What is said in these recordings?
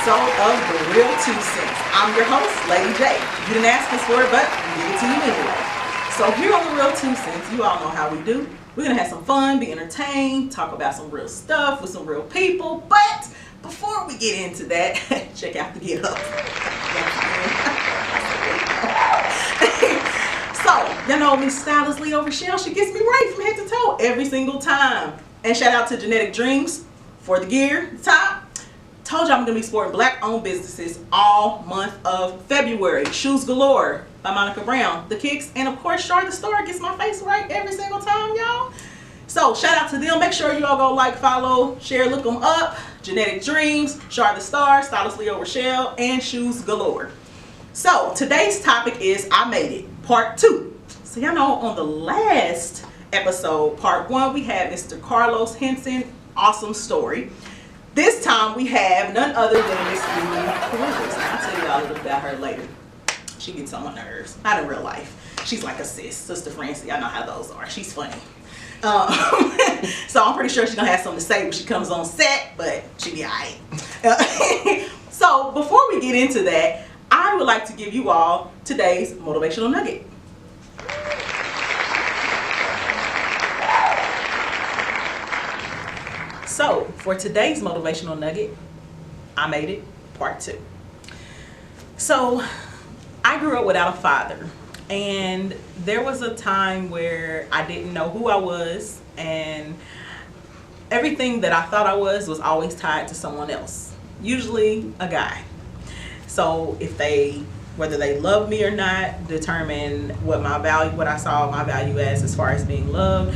episode of The Real 2 Cents. I'm your host, Lady J. You didn't ask us for it, but we give it to you anyway. So here on The Real 2 Cents, you all know how we do. We're going to have some fun, be entertained, talk about some real stuff with some real people. But before we get into that, check out the get up. So, you know, Miss Stylist Leo Rochelle, she gets me right from head to toe every single time. And shout out to Genetic Dreams for the gear, the top. Told you I'm going to be supporting black-owned businesses all month of February. Shoes Galore by Monica Brown, the Kicks, and of course, Char the Store gets my face right every single time, y'all. So shout out to them. Make sure you all go like, follow, share, look them up. Genetic Dreams, Char the Star, Stylist Leo Rochelle, and Shoes Galore. So today's topic is I Made It, Part 2. So y'all know on the last episode, Part 1, we had Mr. Carlos Henson, awesome story. This time we have none other than Miss Timia Carruthers. I'll tell you all a little about her later. She gets on my nerves. Not in real life. She's like a Sister Francie. I know how those are. She's funny. So I'm pretty sure she's going to have something to say when she comes on set, but she be alright. So before we get into that, I would like to give you all today's motivational nugget. So for today's motivational nugget, I made it, Part 2. So I grew up without a father, and there was a time where I didn't know who I was, and everything that I thought I was always tied to someone else, usually a guy. So whether they loved me or not, determined what I saw my value as far as being loved,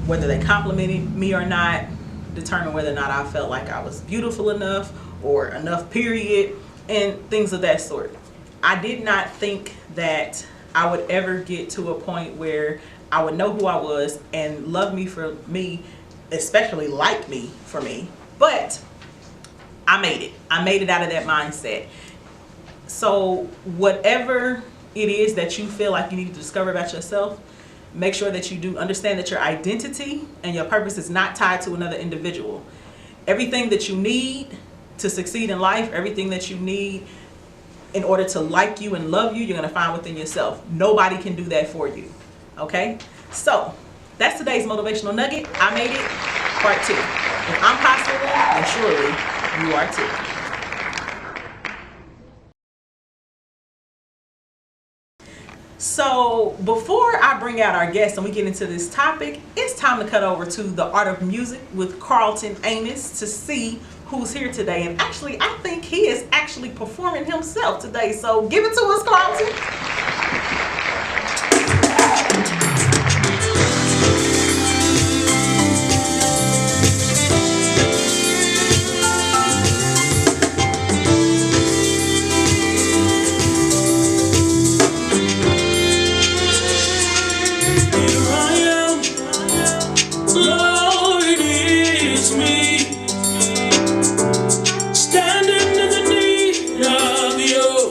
whether they complimented me or not, determine whether or not I felt like I was beautiful enough or enough, period, and things of that sort. I did not think that I would ever get to a point where I would know who I was and love me for me, especially like me for me. But I made it. I made it out of that mindset. So whatever it is that you feel like you need to discover about yourself, make sure that you do understand that your identity and your purpose is not tied to another individual. Everything that you need to succeed in life, everything that you need in order to like you and love you, you're going to find within yourself. Nobody can do that for you. Okay? So that's today's motivational nugget. I made it, Part 2. If I'm possible, then surely you are too. So before I bring out our guests and we get into this topic, it's time to cut over to the Art of Music with Carlton Amos to see who's here today. And actually, I think he is actually performing himself today. So give it to us, Carlton. Standing in the need of your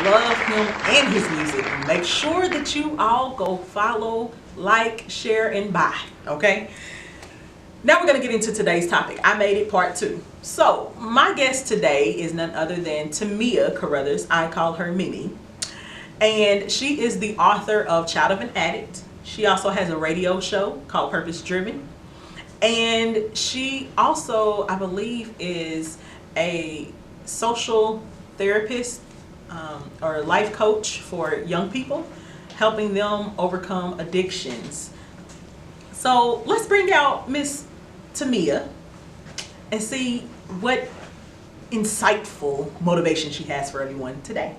love him and his music, make sure that you all go follow, like, share, and buy, okay? Now we're going to get into today's topic. I made it part 2. So my guest today is none other than Timia Carruthers. I call her Mimi. And she is the author of Child of an Addict. She also has a radio show called Purpose Driven. And she also, I believe, is a social therapist or life coach for young people, helping them overcome addictions. So let's bring out Miss Timia and see what insightful motivation she has for everyone today.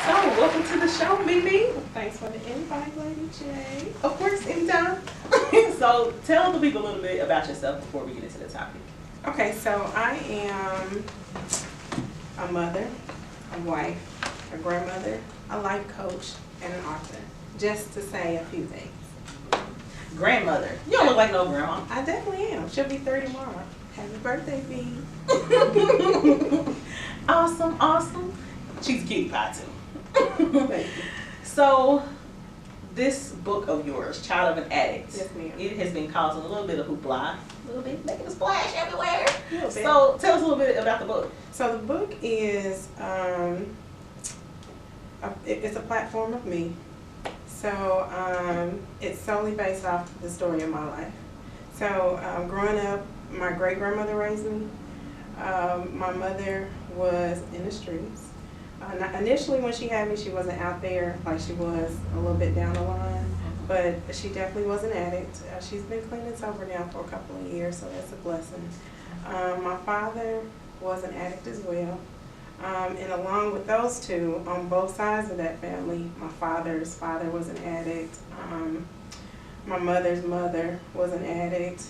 So, welcome to the show, Mimi. Thanks for the invite, Lady J. Of course, anytime. So, tell the people a little bit about yourself before we get into the topic. Okay, so I am a mother, a wife, a grandmother, a life coach, and an author. Just to say a few things. Grandmother. You don't look like no grandma. I definitely am. She'll be 30 tomorrow. Happy birthday, B. Awesome, awesome. She's a cutie pie, too. Thank you. So, this book of yours, Child of an Addict, Yes, ma'am. it has been causing a little bit of hoopla, a little bit, making a splash everywhere. A little bit. So, tell us a little bit about the book. So the book is, it's a platform of me. So it's solely based off the story of my life. So growing up, my great-grandmother raised me. My mother was in the streets. Initially when she had me, she wasn't out there like she was a little bit down the line, but she definitely was an addict. She's been clean and sober now for a couple of years, so that's a blessing. My father was an addict as well. And along with those two, on both sides of that family, my father's father was an addict. My mother's mother was an addict.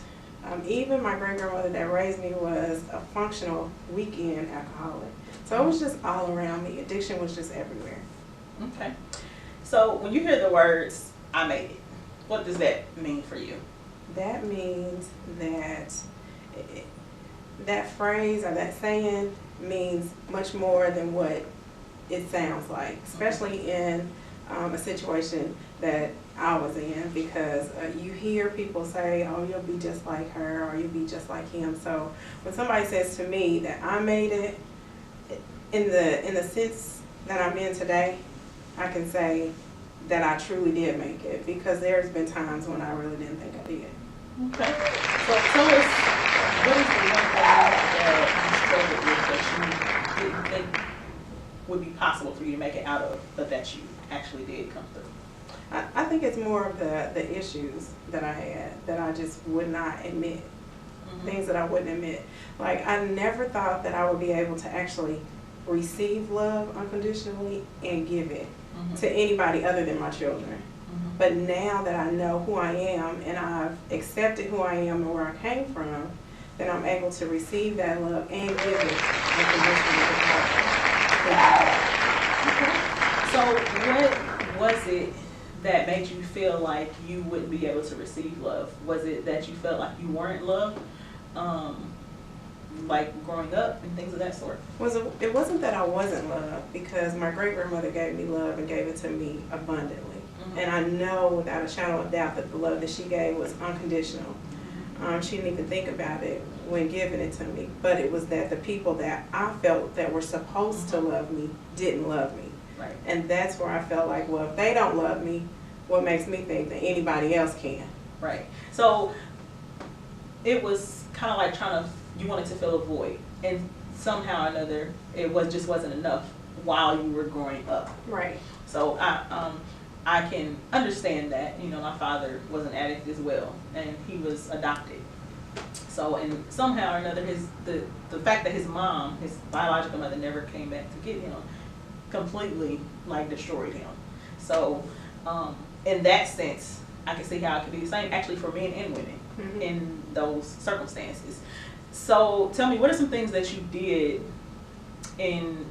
Even my great-grandmother that raised me was a functional weekend alcoholic. So it was just all around me. Addiction was just everywhere. Okay. So when you hear the words, I made it, what does that mean for you? That means that that phrase or that saying means much more than what it sounds like, especially in a situation that I was in, because you hear people say, oh, you'll be just like her, or you'll be just like him. So when somebody says to me that I made it, in the sense that I'm in today, I can say that I truly did make it, because there's been times when I really didn't think I did. Okay. So tell us, what is the one thing that you struggled with that you didn't think would be possible for you to make it out of, but that you actually did come through? I think it's more of the issues that I had that I just would not admit. Things that I wouldn't admit. Like, I never thought that I would be able to actually receive love unconditionally and give it to anybody other than my children. But now that I know who I am and I've accepted who I am and where I came from, then I'm able to receive that love and give it unconditionally. So what was it that made you feel like you wouldn't be able to receive love? Was it that you felt like you weren't loved, like growing up and things of that sort? It wasn't that I wasn't loved, because my great-grandmother gave me love and gave it to me abundantly. And I know without a shadow of doubt that the love that she gave was unconditional. She didn't even think about it when giving it to me. But it was that the people that I felt that were supposed to love me didn't love me. Right. And that's where I felt like, well, if they don't love me, what makes me think that anybody else can? Right. So it was kind of like you wanted to fill a void, and somehow or another it just wasn't enough while you were growing up. Right. So I can understand that. You know, my father was an addict as well, and he was adopted. So, and somehow or another, the fact that his mom, his biological mother, never came back to get him, completely like destroyed him. So, in that sense, I can see how it could be the same actually for men and women in those circumstances. So, tell me, what are some things that you did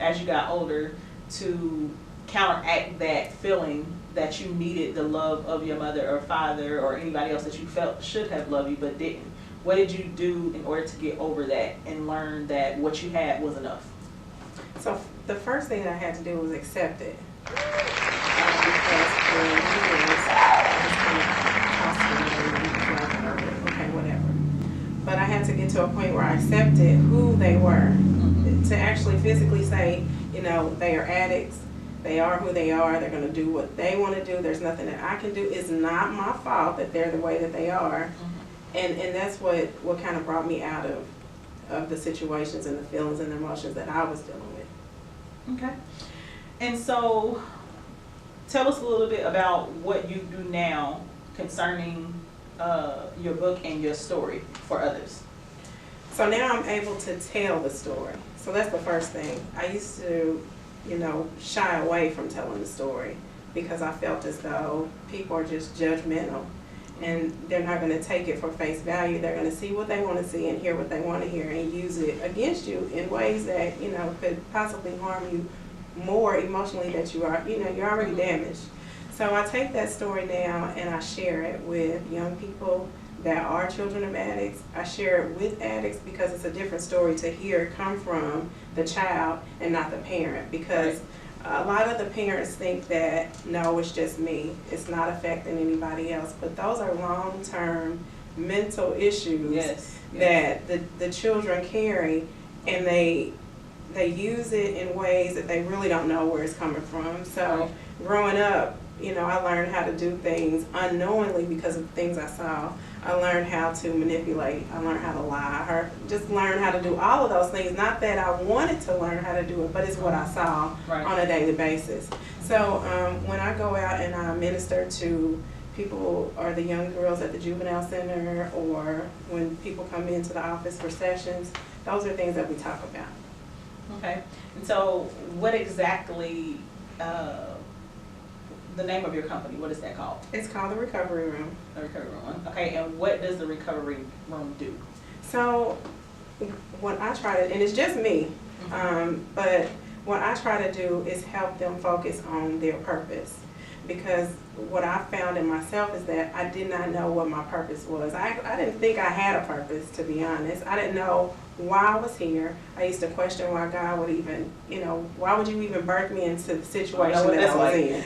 as you got older to counteract that feeling that you needed the love of your mother or father or anybody else that you felt should have loved you but didn't? what did you do in order to get over that and learn that what you had was enough? So the first thing that I had to do was accept it. Because for years, I just kind of tossed it away, okay, whatever. But I had to get to a point where I accepted who they were. To actually physically say, you know, they are addicts, they are who they are, they're going to do what they want to do, there's nothing that I can do. It's not my fault that they're the way that they are. And that's what kind of brought me out of the situations and the feelings and the emotions that I was dealing with. Okay. And so tell us a little bit about what you do now concerning your book and your story for others. So now I'm able to tell the story. So that's the first thing. I used to, you know, shy away from telling the story because I felt as though people are just judgmental and they're not going to take it for face value. They're going to see what they want to see and hear what they want to hear and use it against you in ways that, you know, could possibly harm you more emotionally that you are, you know, you're already damaged. So I take that story now and I share it with young people that are children of addicts. I share it with addicts because it's a different story to hear come from the child and not the parent, because a lot of the parents think that, no, it's just me, it's not affecting anybody else, but those are long-term mental issues that the children carry, and they use it in ways that they really don't know where it's coming from. So growing up, you know, I learned how to do things unknowingly because of things I saw. I learned how to manipulate. I learned how to lie. I just learned how to do all of those things. Not that I wanted to learn how to do it, but it's what I saw on a daily basis. So when I go out and I minister to people or the young girls at the juvenile center, or when people come into the office for sessions, those are things that we talk about. Okay. And so what exactly, the name of your company, what is that called? It's called the Recovery Room. The Recovery Room. Okay, and what does the Recovery Room do? So what I try to, and it's just me, but what I try to do is help them focus on their purpose. Because what I found in myself is that I did not know what my purpose was. I didn't think I had a purpose, to be honest. I didn't know why I was here. I used to question why God would even, you know, why would you even birth me into the situation that I was in?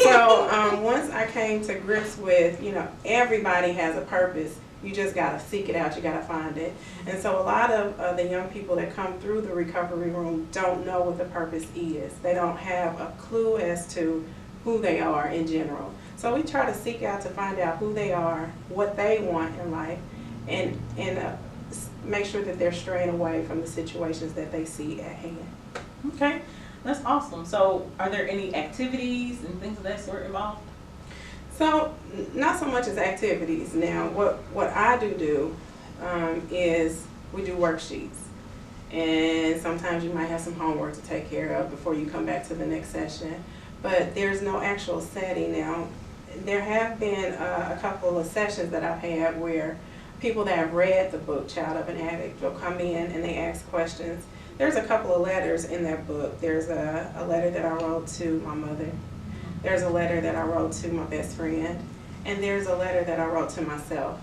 So once I came to grips with, you know, everybody has a purpose. You just got to seek it out. You got to find it. And so a lot of the young people that come through the Recovery Room don't know what the purpose is. They don't have a clue as to who they are in general. So we try to seek out to find out who they are, what they want in life, and make sure that they're straying away from the situations that they see at hand. Okay, that's awesome. So are there any activities and things of that sort involved? So not so much as activities. Now what I do is we do worksheets, and sometimes you might have some homework to take care of before you come back to the next session. But there's no actual setting now. There have been a couple of sessions that I've had where people that have read the book, Child of an Addict, will come in and they ask questions. There's a couple of letters in that book. There's a letter that I wrote to my mother. There's a letter that I wrote to my best friend. And there's a letter that I wrote to myself.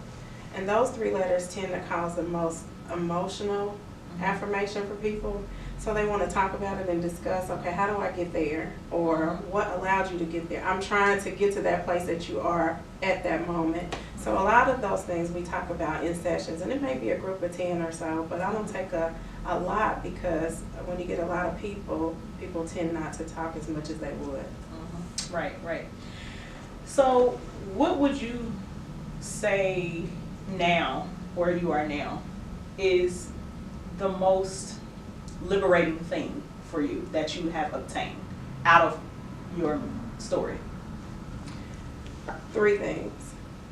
And those three letters tend to cause the most emotional affirmation for people. So they want to talk about it and discuss, okay, how do I get there? Or what allowed you to get there? I'm trying to get to that place that you are at that moment. So a lot of those things we talk about in sessions, and it may be a group of 10 or so, but I don't take a lot, because when you get a lot of people tend not to talk as much as they would. Right, right. So what would you say now, where you are now, is the most liberating thing for you that you have obtained out of your story? Three things.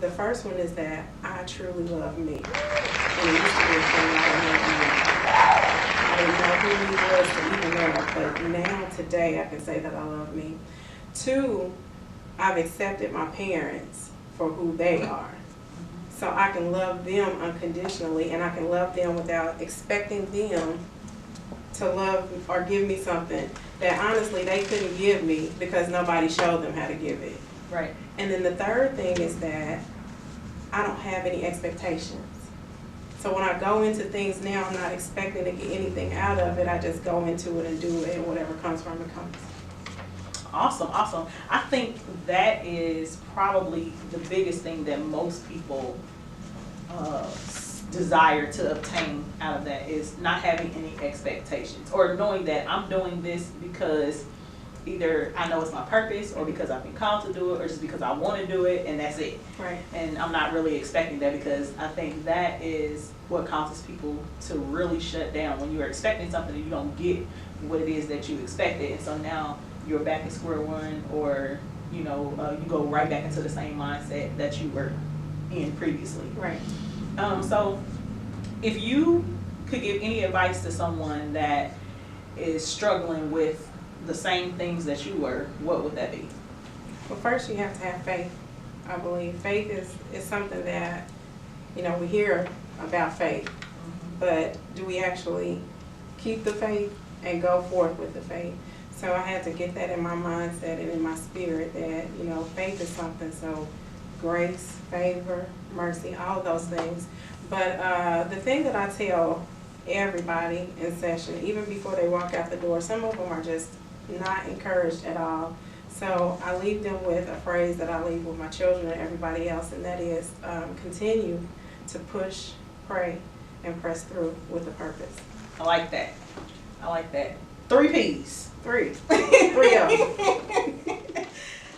The first one is that I truly love me. And it used to be a thing I didn't know who me was to even know, but now today I can say that I love me. Two, I've accepted my parents for who they are. So I can love them unconditionally, and I can love them without expecting them to love or give me something that honestly they couldn't give me because nobody showed them how to give it. Right. And then the third thing is that I don't have any expectations. So when I go into things now, I'm not expecting to get anything out of it. I just go into it and do it, and whatever comes from it comes. Awesome, awesome. I think that is probably the biggest thing that most people desire to obtain out of that, is not having any expectations, or knowing that I'm doing this because either I know it's my purpose, or because I've been called to do it, or just because I want to do it, and that's it. Right. And I'm not really expecting that, because I think that is what causes people to really shut down, when you're expecting something and you don't get what it is that you expected. And so now you're back at square one, or you go right back into the same mindset that you were in previously. Right. So if you could give any advice to someone that is struggling with the same things that you were, what would that be? Well, first you have to have faith. I believe faith is something that, we hear about faith, but do we actually keep the faith and go forth with the faith? So I had to get that in my mindset and in my spirit that, faith is something. So grace, favor, mercy, all of those things. But the thing that I tell everybody in session, even before they walk out the door, some of them are just not encouraged at all. So I leave them with a phrase that I leave with my children and everybody else, and that is continue to push, pray, and press through with a purpose. I like that. 3 P's. 3 of them.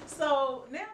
So now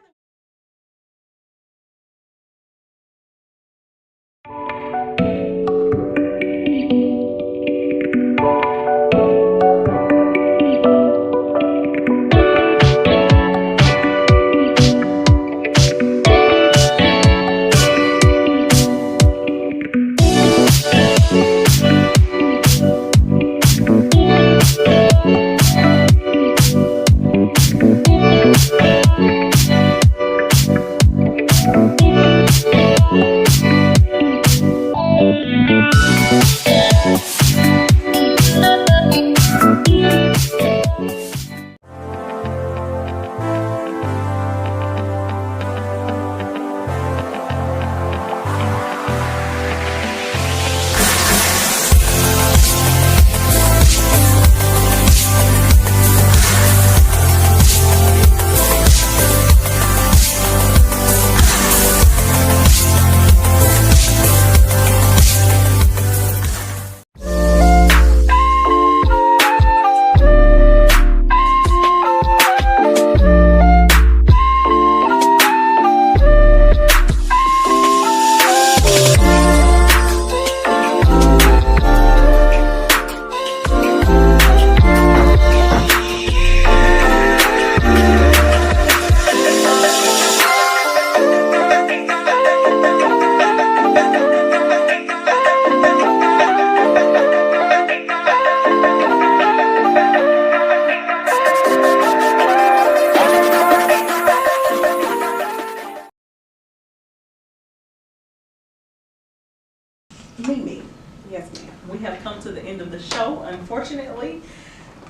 Mimi. Yes, ma'am. We have come to the end of the show, unfortunately,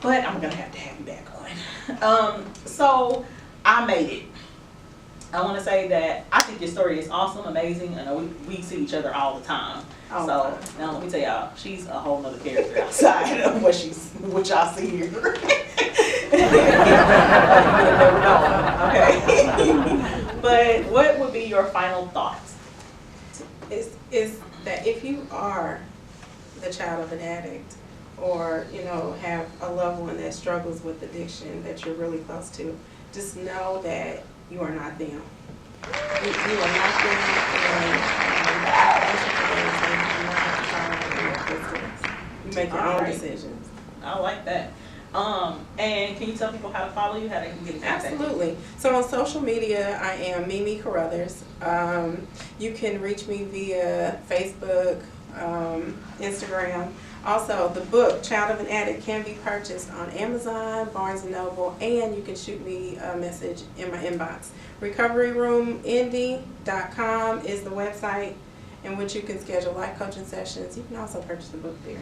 but I'm gonna have to have you back on. So I made it. I want to say that I think your story is awesome, amazing. I know we see each other all the time. Oh, so now let me tell y'all, she's a whole nother character outside of what y'all see here. Okay. But what would be your final thoughts? Is that if you are the child of an addict, or have a loved one that struggles with addiction that you're really close to, just know that you are not them. You are not them, and you make your own decisions. I like that. And can you tell people how to follow you, how they can get in contact? Absolutely. So on social media, I am Timia Carruthers. You can reach me via Facebook, Instagram. Also, the book, Child of an Addict, can be purchased on Amazon, Barnes & Noble, and you can shoot me a message in my inbox. RecoveryRoomIndy.com is the website in which you can schedule life coaching sessions. You can also purchase the book there.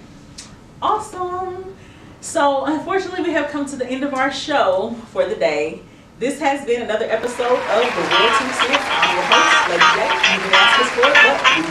Awesome. So, unfortunately, we have come to the end of our show for the day. This has been another episode of The Real 2 Cents. I'm your host, Lady J. You can ask us for it, but we